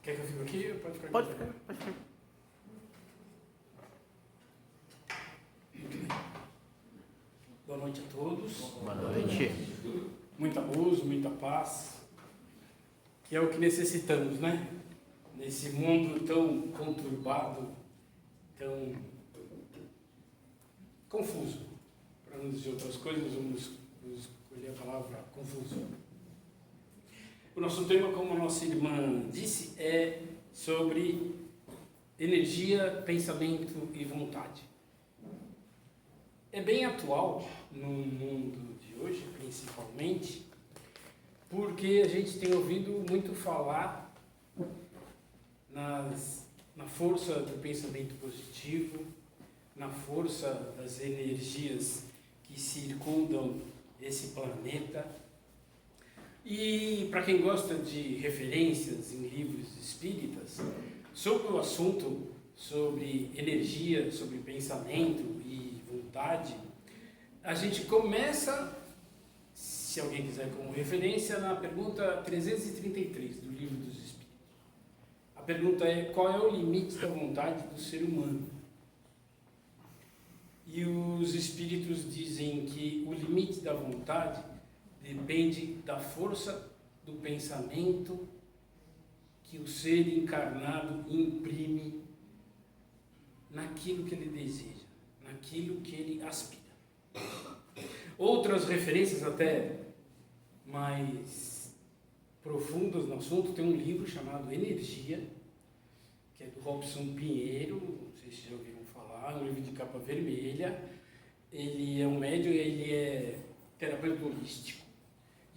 Quer que eu fique aqui ou pode ficar Pode aqui? ficar, pode ficar. Muito bem. Boa noite a todos. Boa noite. Muita luz, muita paz, que é o que necessitamos, né? Nesse mundo tão conturbado, tão confuso. Para não dizer outras coisas, vamos escolher a palavra confuso. O nosso tema, como a nossa irmã disse, é sobre energia, pensamento e vontade. É bem atual no mundo de hoje, principalmente, porque a gente tem ouvido muito falar na força do pensamento positivo, na força das energias que circundam esse planeta. E para quem gosta de referências em livros espíritas, sobre o assunto, sobre energia, sobre pensamento e vontade, a gente começa, se alguém quiser como referência, na pergunta 333 do Livro dos Espíritos. A pergunta é: qual é o limite da vontade do ser humano? E os espíritos dizem que o limite da vontade depende da força do pensamento que o ser encarnado imprime naquilo que ele deseja, naquilo que ele aspira. Outras referências até mais profundas no assunto, tem um livro chamado Energia, que é do Robson Pinheiro, não sei se já ouviram falar, um livro de capa vermelha. Ele é um médium e ele é terapeuta holístico.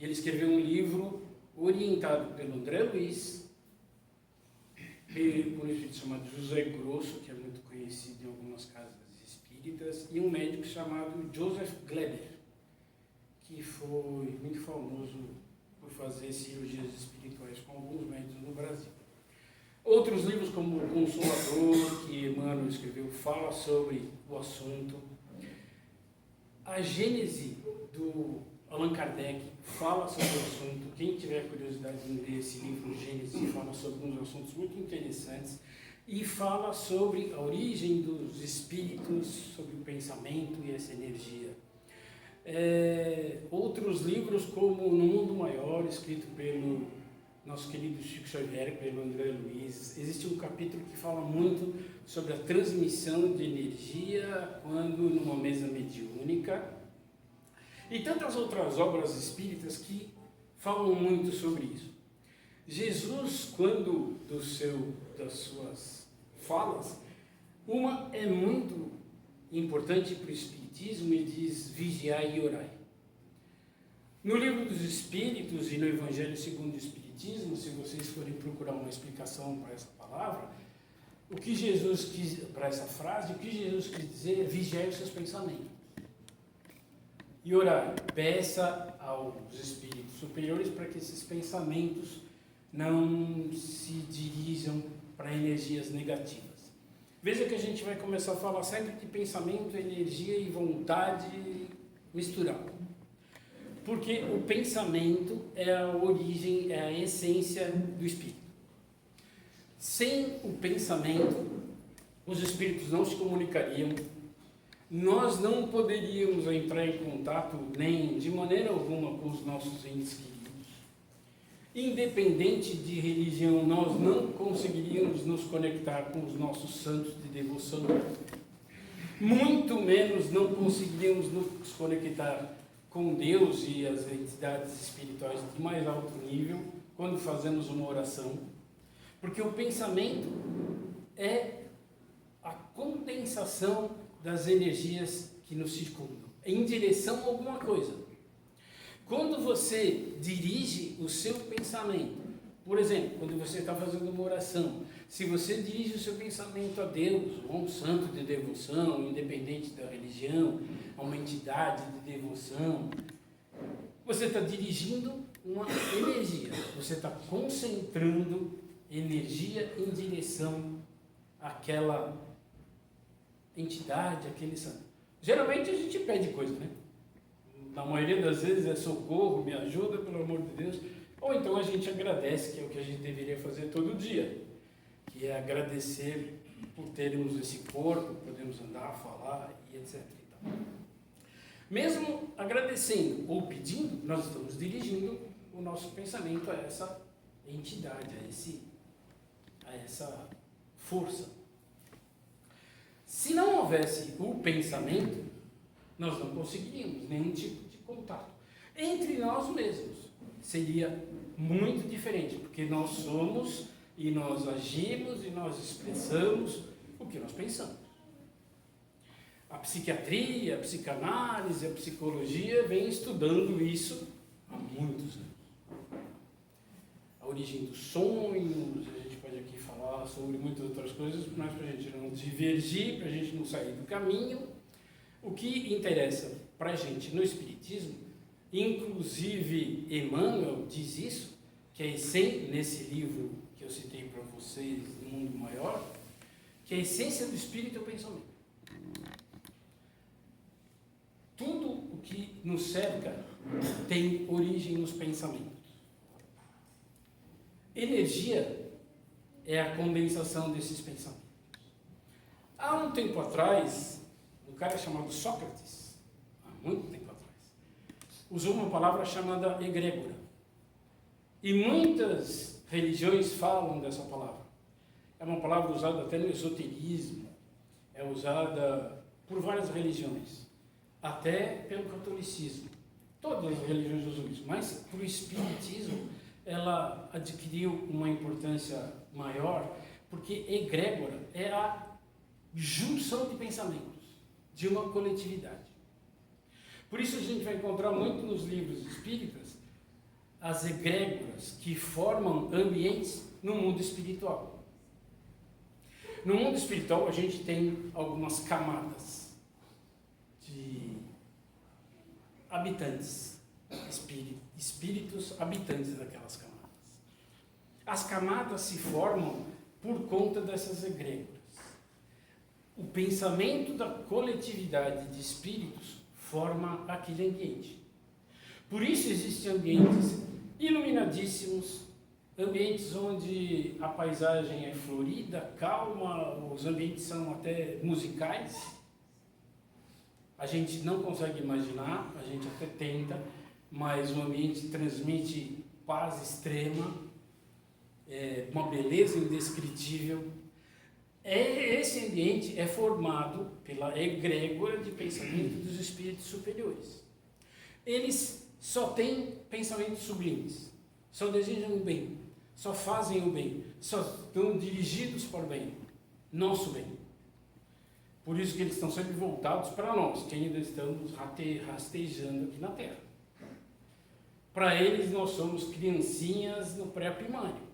E ele escreveu um livro orientado pelo André Luiz, por um espírito chamado José Grosso, que é muito conhecido em algumas casas espíritas, e um médico chamado Joseph Gleber, que foi muito famoso por fazer cirurgias espirituais com alguns médicos no Brasil. Outros livros, como O Consolador, que Emmanuel escreveu, fala sobre o assunto. A Gênese, do Allan Kardec, fala sobre o assunto. Quem tiver curiosidade em ler esse livro, Gênese, fala sobre alguns assuntos muito interessantes e fala sobre a origem dos espíritos, sobre o pensamento e essa energia. Outros livros, como No Mundo Maior, escrito pelo nosso querido Chico Xavier, pelo André Luiz, existe um capítulo que fala muito sobre a transmissão de energia quando numa mesa mediúnica, e tantas outras obras espíritas que falam muito sobre isso. Jesus, quando das suas falas, uma é muito importante para o Espiritismo, ele diz: vigiai e orai. No Livro dos Espíritos e no Evangelho segundo o Espiritismo, se vocês forem procurar uma explicação para essa palavra, o que Jesus quis, para essa frase, o que Jesus quis dizer é: vigiai os seus pensamentos. E orar, peça aos espíritos superiores para que esses pensamentos não se dirijam para energias negativas. Veja que a gente vai começar a falar sempre de pensamento, energia e vontade misturado. Porque o pensamento é a origem, é a essência do espírito. Sem o pensamento, os espíritos não se comunicariam. Nós não poderíamos entrar em contato nem de maneira alguma com os nossos entes queridos. Independente de religião, nós não conseguiríamos nos conectar com os nossos santos de devoção. Muito menos não conseguiríamos nos conectar com Deus e as entidades espirituais de mais alto nível quando fazemos uma oração. Porque o pensamento é a condensação das energias que nos circundam, em direção a alguma coisa. Quando você dirige o seu pensamento, por exemplo, quando você está fazendo uma oração, se você dirige o seu pensamento a Deus, a um santo de devoção, independente da religião, a uma entidade de devoção, você está dirigindo uma energia, você está concentrando energia em direção àquela entidade, aquele santo. Geralmente a gente pede coisa, né? Na maioria das vezes é socorro, me ajuda, pelo amor de Deus. Ou então a gente agradece, que é o que a gente deveria fazer todo dia, que é agradecer por termos esse corpo, podemos andar, falar e etc. e tal. Mesmo agradecendo ou pedindo, nós estamos dirigindo o nosso pensamento a essa entidade, a essa força. Se não houvesse o pensamento, nós não conseguiríamos nenhum tipo de contato entre nós mesmos. Seria muito diferente, porque nós somos e nós agimos e nós expressamos o que nós pensamos. A psiquiatria, a psicanálise, a psicologia vem estudando isso há muitos anos. A origem dos sonhos, a gente pode aqui falar sobre muitas outras coisas, mas para a gente não divergir, para a gente não sair do caminho. O que interessa para a gente no Espiritismo, inclusive Emmanuel diz isso, que é nesse livro que eu citei para vocês, No Mundo Maior, que a essência do Espírito é o pensamento. Tudo o que nos cerca tem origem nos pensamentos. Energia é a condensação desses pensamentos. Há um tempo atrás, um cara chamado Sócrates, há muito tempo atrás, usou uma palavra chamada egrégora. E muitas religiões falam dessa palavra. É uma palavra usada até no esoterismo, é usada por várias religiões, até pelo catolicismo. Todas as religiões usam isso, mas para o espiritismo ela adquiriu uma importância maior, porque egrégora é a junção de pensamentos de uma coletividade. Por isso a gente vai encontrar muito nos livros espíritas as egrégoras que formam ambientes no mundo espiritual. No mundo espiritual a gente tem algumas camadas de habitantes, espíritos habitantes daquelas camadas. As camadas se formam por conta dessas egrégoras. O pensamento da coletividade de espíritos forma aquele ambiente. Por isso existem ambientes iluminadíssimos, ambientes onde a paisagem é florida, calma, os ambientes são até musicais. A gente não consegue imaginar, a gente até tenta, mas o ambiente transmite paz extrema, uma beleza indescritível. Esse ambiente é formado pela egrégora de pensamento dos espíritos superiores. Eles só têm pensamentos sublimes, só desejam o bem, só fazem o bem, só estão dirigidos para o bem, nosso bem. Por isso que eles estão sempre voltados para nós, que ainda estamos rastejando aqui na Terra. Para eles nós somos criancinhas no pré-primário.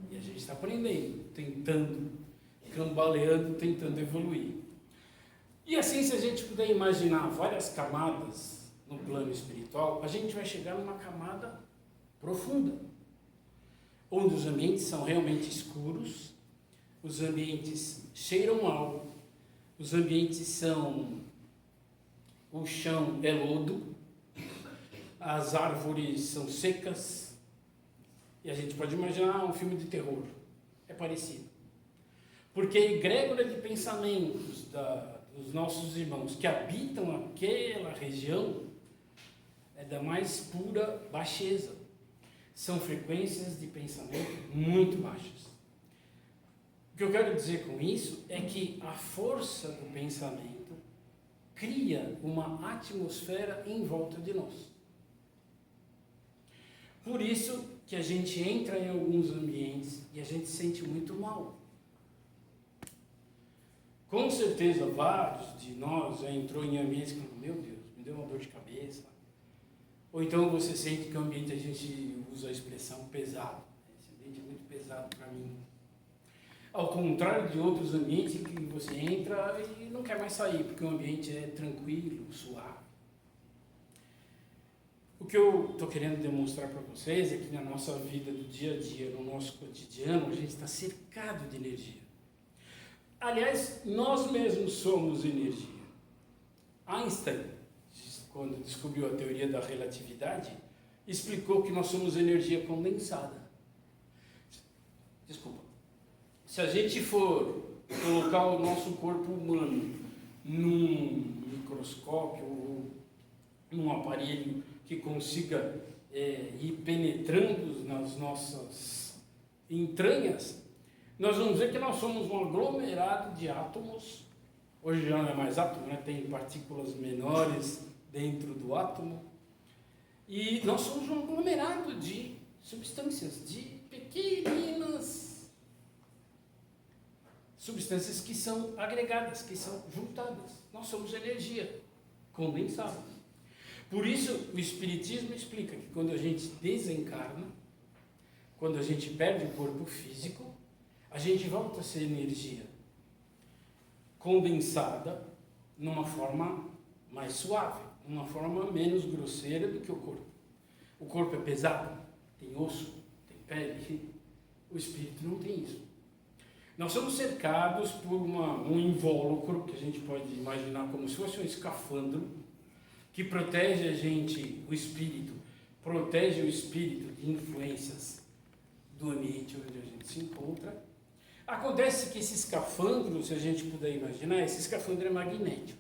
E a gente está aprendendo, tentando, cambaleando, tentando evoluir. E assim, se a gente puder imaginar várias camadas no plano espiritual, a gente vai chegar numa camada profunda, onde os ambientes são realmente escuros, os ambientes cheiram mal, os ambientes são... o chão é lodo, as árvores são secas, e a gente pode imaginar um filme de terror. É parecido. Porque a egrégora de pensamentos dos nossos irmãos que habitam aquela região é da mais pura baixeza. São frequências de pensamento muito baixas. O que eu quero dizer com isso é que a força do pensamento cria uma atmosfera em volta de nós. Por isso que a gente entra em alguns ambientes e a gente se sente muito mal. Com certeza, vários de nós já entrou em ambientes que, meu Deus, me deu uma dor de cabeça. Ou então você sente que o ambiente, a gente usa a expressão pesado. Esse ambiente é muito pesado para mim. Ao contrário de outros ambientes em que você entra e não quer mais sair, porque o ambiente é tranquilo, suave. O que eu estou querendo demonstrar para vocês é que na nossa vida do dia a dia, no nosso cotidiano, a gente está cercado de energia. Aliás, nós mesmos somos energia. Einstein, quando descobriu a teoria da relatividade, explicou que nós somos energia condensada. Desculpa. Se a gente for colocar o nosso corpo humano num microscópio ou num aparelho que consiga ir penetrando nas nossas entranhas, nós vamos ver que nós somos um aglomerado de átomos. Hoje já não é mais átomo, né? Tem partículas menores dentro do átomo. E nós somos um aglomerado de substâncias, de pequenas substâncias que são agregadas, que são juntadas. Nós somos energia condensada. Por isso, o Espiritismo explica que quando a gente desencarna, quando a gente perde o corpo físico, a gente volta a ser energia condensada numa forma mais suave, numa forma menos grosseira do que o corpo. O corpo é pesado, tem osso, tem pele. O espírito não tem isso. Nós somos cercados por um invólucro, que a gente pode imaginar como se fosse um escafandro, que protege a gente, o espírito, protege o espírito de influências do ambiente onde a gente se encontra. Acontece que esse escafandro, se a gente puder imaginar, esse escafandro é magnético.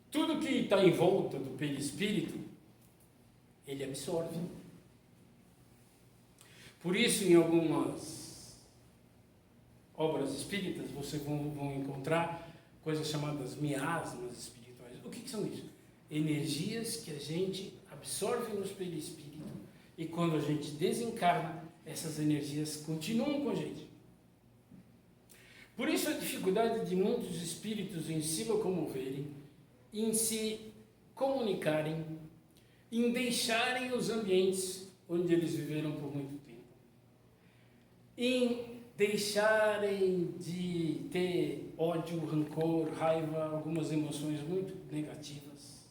Tudo que está em volta do perispírito, ele absorve. Por isso, em algumas obras espíritas, vocês vão encontrar coisas chamadas miasmas espirituais. O que são isso? Energias que a gente absorve no perispírito e quando a gente desencarna, essas energias continuam com a gente. Por isso a dificuldade de muitos espíritos em se locomoverem, em se comunicarem, em deixarem os ambientes onde eles viveram por muito tempo, em deixarem de ter ódio, rancor, raiva, algumas emoções muito negativas,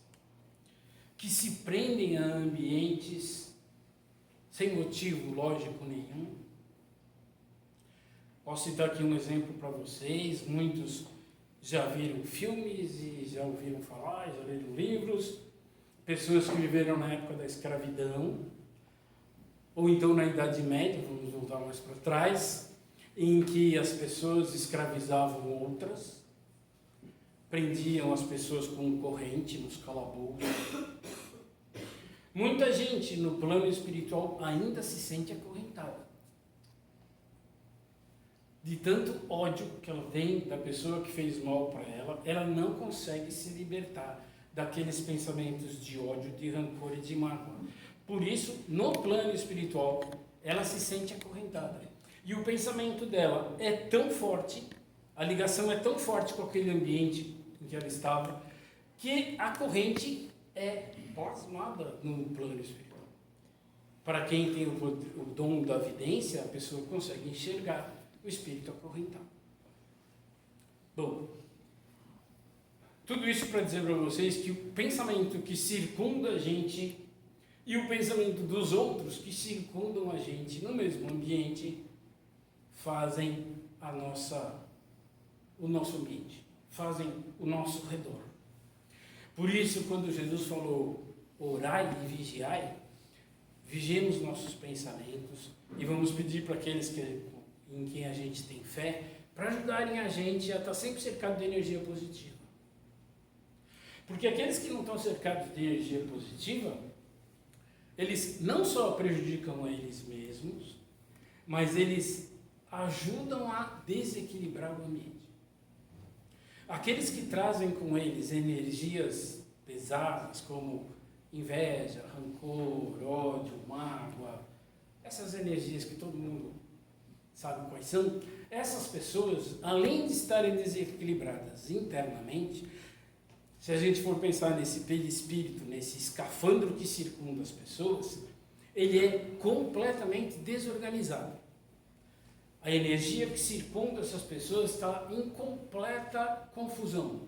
que se prendem a ambientes sem motivo lógico nenhum. Posso citar aqui um exemplo para vocês. Muitos já viram filmes e já ouviram falar, já leram livros, pessoas que viveram na época da escravidão, ou então na Idade Média, vamos voltar mais para trás, em que as pessoas escravizavam outras, prendiam as pessoas com corrente nos calabouços. Muita gente no plano espiritual ainda se sente acorrentada, de tanto ódio que ela tem da pessoa que fez mal para ela, ela não consegue se libertar daqueles pensamentos de ódio, de rancor e de mágoa. Por isso, no plano espiritual, ela se sente acorrentada. E o pensamento dela é tão forte, a ligação é tão forte com aquele ambiente em que ela estava, que a corrente é plasmada no plano espiritual. Para quem tem o dom da vidência, a pessoa consegue enxergar o espírito acorrentado. Bom, tudo isso para dizer para vocês que o pensamento que circunda a gente e o pensamento dos outros que circundam a gente no mesmo ambiente fazem o nosso ambiente, fazem o nosso redor. Por isso, quando Jesus falou orai e vigiai, vigiemos nossos pensamentos e vamos pedir para aqueles em quem a gente tem fé, para ajudarem a gente a estar sempre cercado de energia positiva. Porque aqueles que não estão cercados de energia positiva, eles não só prejudicam a eles mesmos, mas eles ajudam a desequilibrar o ambiente. Aqueles que trazem com eles energias pesadas, como inveja, rancor, ódio, mágoa, essas energias que todo mundo sabe quais são, essas pessoas, além de estarem desequilibradas internamente, se a gente for pensar nesse perispírito, nesse escafandro que circunda as pessoas, ele é completamente desorganizado. A energia que circunda essas pessoas está em completa confusão.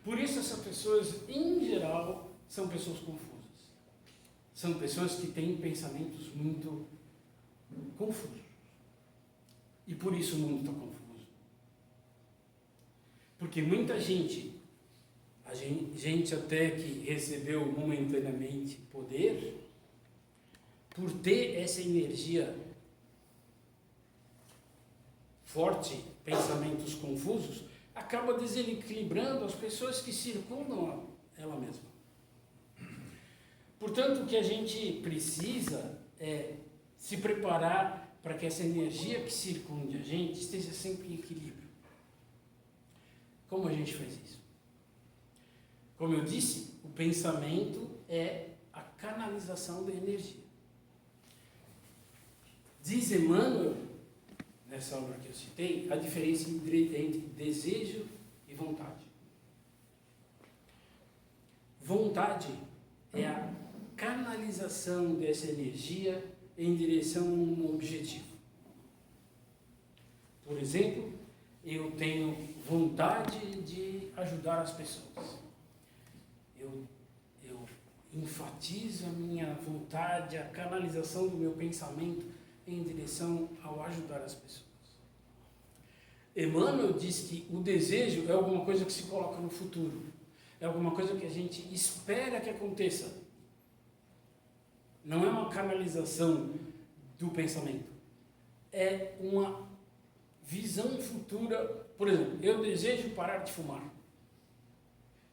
Por isso essas pessoas, em geral, são pessoas confusas. São pessoas que têm pensamentos muito confusos. E por isso o mundo está confuso. Porque muita gente, gente até que recebeu momentaneamente poder, por ter essa energia forte, pensamentos confusos, acaba desequilibrando as pessoas que circundam ela mesma. Portanto, o que a gente precisa é se preparar para que essa energia que circunde a gente esteja sempre em equilíbrio. Como a gente faz isso? Como eu disse, o pensamento é a canalização da energia. Diz Emmanuel, nessa obra que eu citei, a diferença entre desejo e vontade. Vontade é a canalização dessa energia em direção a um objetivo. Por exemplo, eu tenho vontade de ajudar as pessoas. Eu enfatizo a minha vontade, a canalização do meu pensamento em direção ao ajudar as pessoas. Emmanuel diz que o desejo é alguma coisa que se coloca no futuro, é alguma coisa que a gente espera que aconteça. Não é uma canalização do pensamento, é uma visão futura. Por exemplo, eu desejo parar de fumar.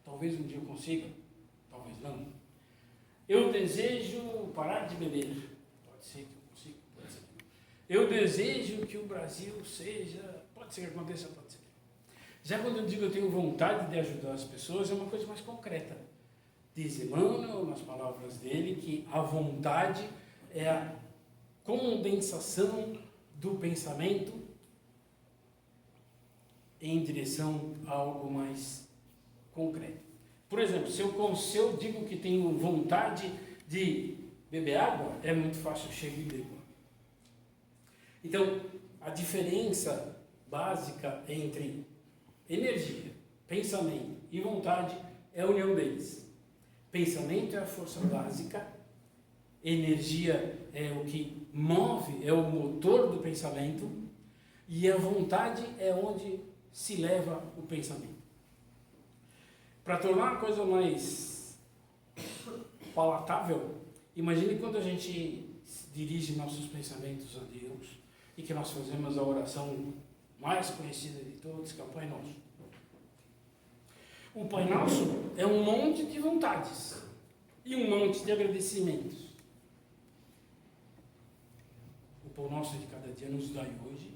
Talvez um dia eu consiga, talvez não. Eu desejo parar de beber. Pode ser que eu consiga, pode ser que não. Eu desejo que o Brasil seja... Pode ser que aconteça, pode ser. Já quando eu digo que eu tenho vontade de ajudar as pessoas, é uma coisa mais concreta. Diz Emmanuel, nas palavras dele, que a vontade é a condensação do pensamento em direção a algo mais concreto. Por exemplo, se eu digo que tenho vontade de beber água, é muito fácil, eu chego e bebo. Então, a diferença básica entre energia, pensamento e vontade é a união deles. Pensamento é a força básica, energia é o que move, é o motor do pensamento, e a vontade é onde se leva o pensamento. Para tornar a coisa mais palatável, imagine quando a gente dirige nossos pensamentos a Deus e que nós fazemos a oração mais conhecida de todos, que é o Pai Nosso. O Pai Nosso é um monte de vontades e um monte de agradecimentos. O Pão Nosso de cada dia nos dai hoje.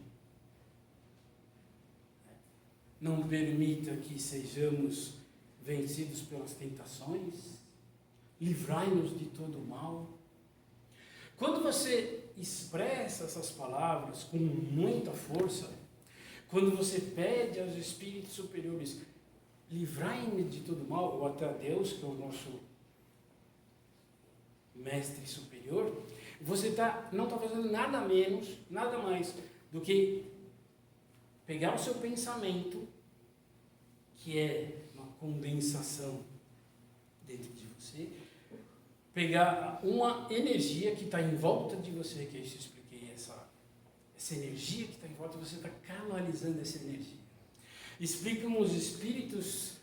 Não permita que sejamos vencidos pelas tentações. Livrai-nos de todo o mal. Quando você expressa essas palavras com muita força, quando você pede aos espíritos superiores, livrai-me de todo mal, ou até a Deus, que é o nosso mestre superior, você não está fazendo nada menos, nada mais do que pegar o seu pensamento, que é uma condensação dentro de você, pegar uma energia que está em volta de você, que eu expliquei, essa energia que está em volta, você está canalizando essa energia. Explicam os espíritos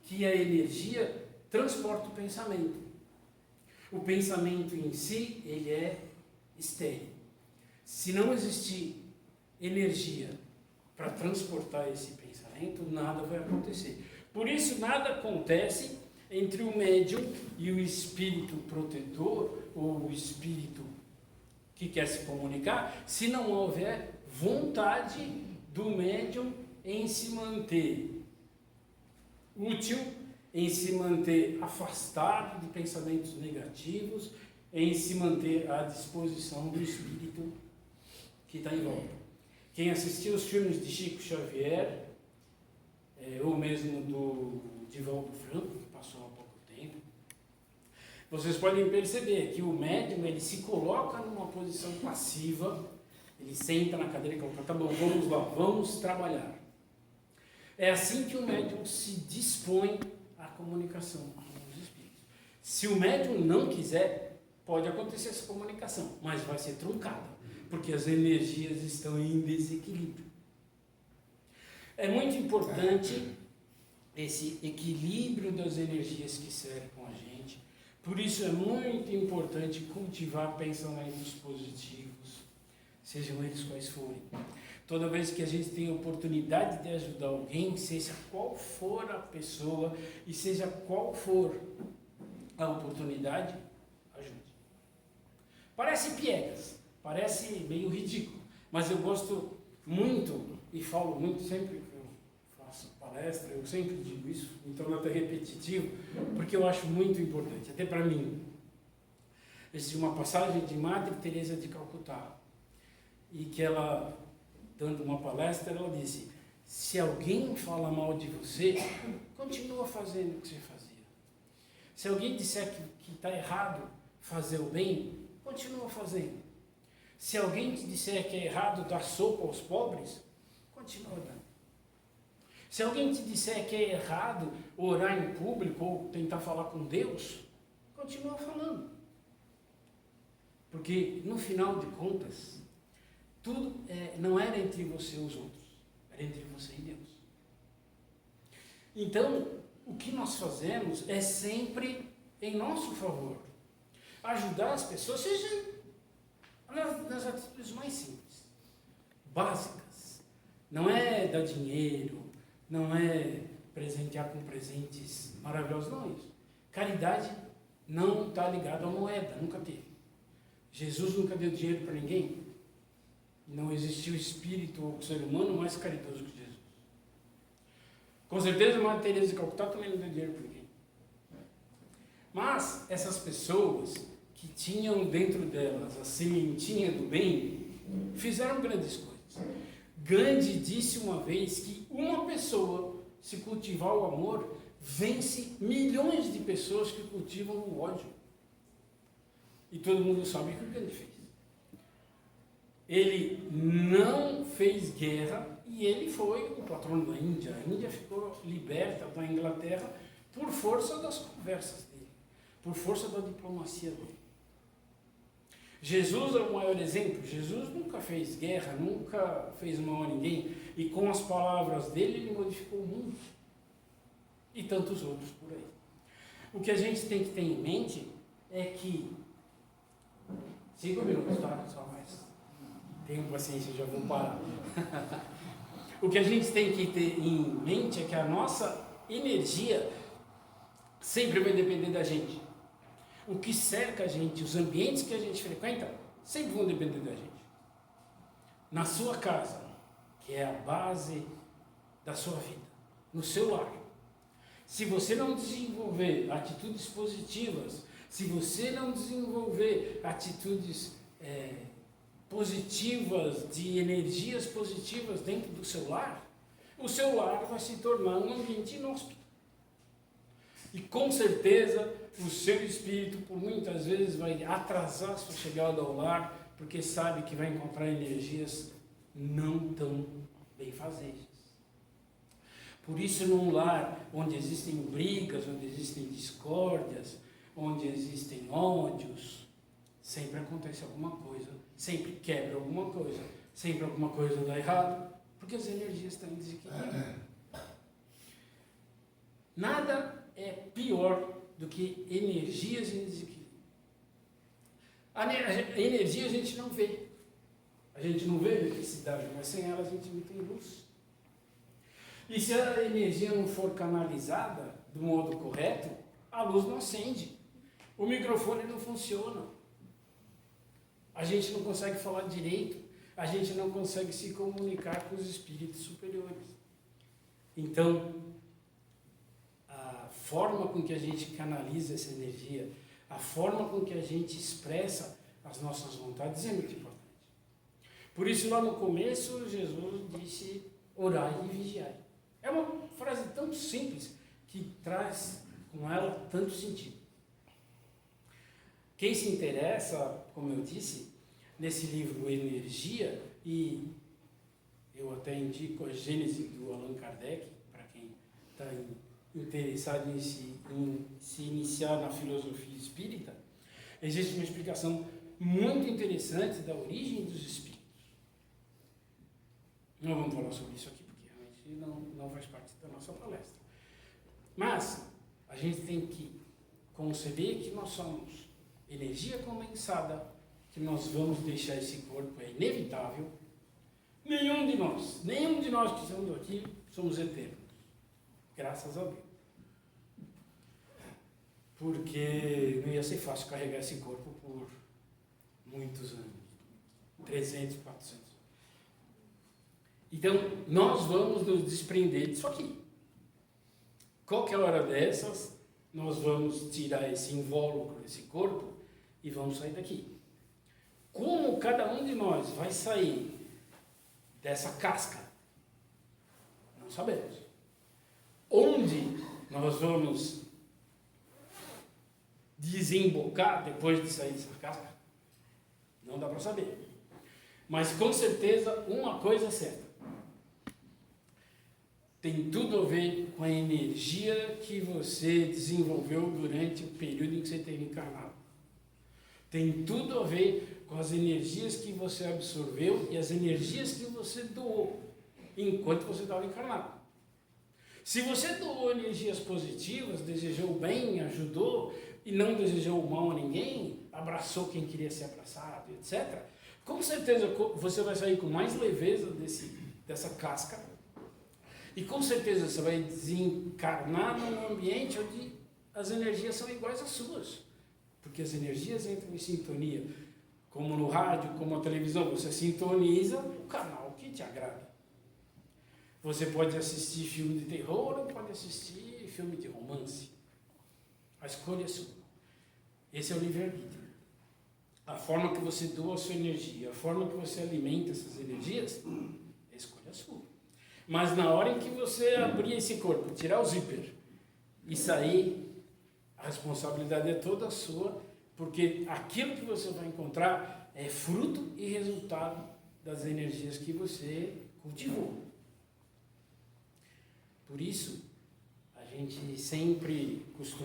que a energia transporta o pensamento. O pensamento em si, ele é estéril. Se não existir energia para transportar esse pensamento, nada vai acontecer. Por isso, nada acontece entre o médium e o espírito protetor, ou o espírito que quer se comunicar, se não houver vontade do médium em se manter útil, em se manter afastado de pensamentos negativos, em se manter à disposição do espírito que está em volta. Quem assistiu os filmes de Chico Xavier, ou mesmo do Divaldo Franco, que passou há pouco tempo, vocês podem perceber que o médium, ele se coloca numa posição passiva, ele senta na cadeira e coloca, tá bom, vamos lá, vamos trabalhar. É assim que o médium se dispõe à comunicação com os espíritos. Se o médium não quiser, pode acontecer essa comunicação, mas vai ser truncada, porque as energias estão em desequilíbrio. É muito importante esse equilíbrio das energias que cercam a gente. Por isso é muito importante cultivar pensamentos positivos, sejam eles quais forem. Toda vez que a gente tem a oportunidade de ajudar alguém, seja qual for a pessoa e seja qual for a oportunidade, ajude. Parece piegas, parece meio ridículo, mas eu gosto muito e falo muito sempre que eu faço palestra, eu sempre digo isso, então não é até repetitivo, porque eu acho muito importante, até para mim. Existe uma passagem de Madre Teresa de Calcutá, e que ela, dando uma palestra, ela disse: se alguém fala mal de você, continua fazendo o que você fazia. Se alguém disser que está errado fazer o bem, continua fazendo. Se alguém te disser que é errado dar sopa aos pobres, continua dando. Se alguém te disser que é errado orar em público ou tentar falar com Deus, continua falando. Porque, no final de contas, tudo não era entre você e os outros, era entre você e Deus. Então, o que nós fazemos é sempre em nosso favor. Ajudar as pessoas, seja nas atitudes mais simples, básicas. Não é dar dinheiro, não é presentear com presentes maravilhosos, não é isso. Caridade não está ligada à moeda, nunca teve. Jesus nunca deu dinheiro para ninguém. Não existiu espírito ou ser humano mais caridoso que Jesus. Com certeza, a Madre Teresa de Calcutá também não deu dinheiro para ninguém. Mas essas pessoas que tinham dentro delas a sementinha do bem, fizeram grandes coisas. Gandhi disse uma vez que uma pessoa, se cultivar o amor, vence milhões de pessoas que cultivam o ódio. E todo mundo sabe o que o Gandhi fez. Ele não fez guerra e ele foi o patrono da Índia. A Índia ficou liberta da Inglaterra por força das conversas dele, por força da diplomacia dele. Jesus é o maior exemplo. Jesus nunca fez guerra, nunca fez mal a ninguém, e com as palavras dele ele modificou o mundo. E tantos outros por aí. O que a gente tem que ter em mente é que 5 minutos, tá? Só mais. Tenham paciência, já vou parar. O que a gente tem que ter em mente é que a nossa energia sempre vai depender da gente. O que cerca a gente, os ambientes que a gente frequenta, sempre vão depender da gente. Na sua casa, que é a base da sua vida, no seu lar, se você não desenvolver atitudes positivas, se você não desenvolver atitudes positivas, de energias positivas dentro do seu lar, o seu lar vai se tornar um ambiente inóspito. E com certeza o seu espírito, por muitas vezes, vai atrasar a sua chegada ao lar, porque sabe que vai encontrar energias não tão benfazejas. Por isso, num lar onde existem brigas, onde existem discórdias, onde existem ódios, sempre acontece alguma coisa, sempre quebra alguma coisa, sempre alguma coisa dá errado, porque as energias estão em desequilíbrio. Nada é pior do que energias em desequilíbrio. A energia a gente não vê. A gente não vê eletricidade, mas sem ela a gente não tem luz. E se a energia não for canalizada do modo correto, a luz não acende. O microfone não funciona. A gente não consegue falar direito. A gente não consegue se comunicar com os espíritos superiores. Então, a forma com que a gente canaliza essa energia, a forma com que a gente expressa as nossas vontades é muito importante. Por isso, lá no começo, Jesus disse: orai e vigiai. É uma frase tão simples que traz com ela tanto sentido. Quem se interessa, como eu disse, nesse livro Energia, e eu até indico a Gênese do Allan Kardec, para quem está interessado em se iniciar na filosofia espírita, existe uma explicação muito interessante da origem dos espíritos. Não vamos falar sobre isso aqui, porque realmente não faz parte da nossa palestra. Mas a gente tem que conceber que nós somos energia condensada, que nós vamos deixar esse corpo, é inevitável. Nenhum de nós que estamos aqui, somos eternos. Graças a Deus. Porque não ia ser fácil carregar esse corpo por muitos anos. 300, 400. Então, nós vamos nos desprender disso aqui. Qualquer hora dessas, nós vamos tirar esse invólucro, esse corpo, e vamos sair daqui. Como cada um de nós vai sair dessa casca? Não sabemos. Onde nós vamos desembocar depois de sair dessa casca? Não dá para saber. Mas com certeza, uma coisa é certa. Tem tudo a ver com a energia que você desenvolveu durante o período em que você esteve encarnado. Tem tudo a ver com as energias que você absorveu e as energias que você doou enquanto você estava encarnado. Se você doou energias positivas, desejou o bem, ajudou e não desejou o mal a ninguém, abraçou quem queria ser abraçado, etc., com certeza você vai sair com mais leveza dessa casca. E com certeza você vai desencarnar num ambiente onde as energias são iguais às suas. Porque as energias entram em sintonia. Como no rádio, como na televisão, você sintoniza o canal que te agrada. Você pode assistir filme de terror ou pode assistir filme de romance. A escolha é sua. Esse é o livre-arbítrio. A forma que você doa a sua energia, a forma que você alimenta essas energias, a escolha é sua. Mas na hora em que você abrir esse corpo, tirar o zíper e sair, a responsabilidade é toda sua, porque aquilo que você vai encontrar é fruto e resultado das energias que você cultivou. Por isso, a gente sempre costuma